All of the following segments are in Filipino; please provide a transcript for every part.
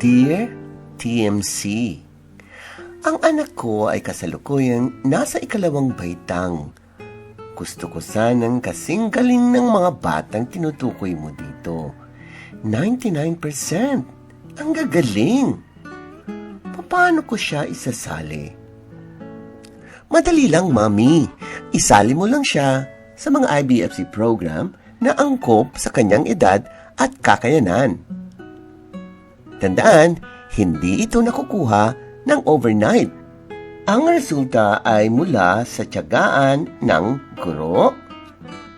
Dear TMC, ang anak ko ay kasalukuyang nasa ikalawang baitang. Gusto ko sanang kasing galing ng mga batang tinutukoy mo dito. 99%! Ang gagaling! Paano ko siya isasali? Madali lang, Mami. Isali mo lang siya sa mga IBFC program na angkop sa kanyang edad at kakayanan. Tandaan, hindi ito nakukuha ng overnight. Ang resulta ay mula sa tiyagaan ng guro,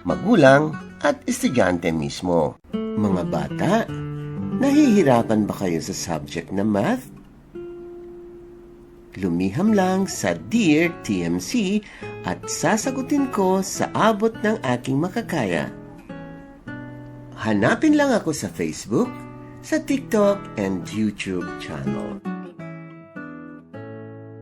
magulang at estudyante mismo. Mga bata, nahihirapan ba kayo sa subject na math? Lumiham lang sa Dear TMC at sasagutin ko sa abot ng aking makakaya. Hanapin lang ako sa Facebook, sa TikTok and YouTube channel.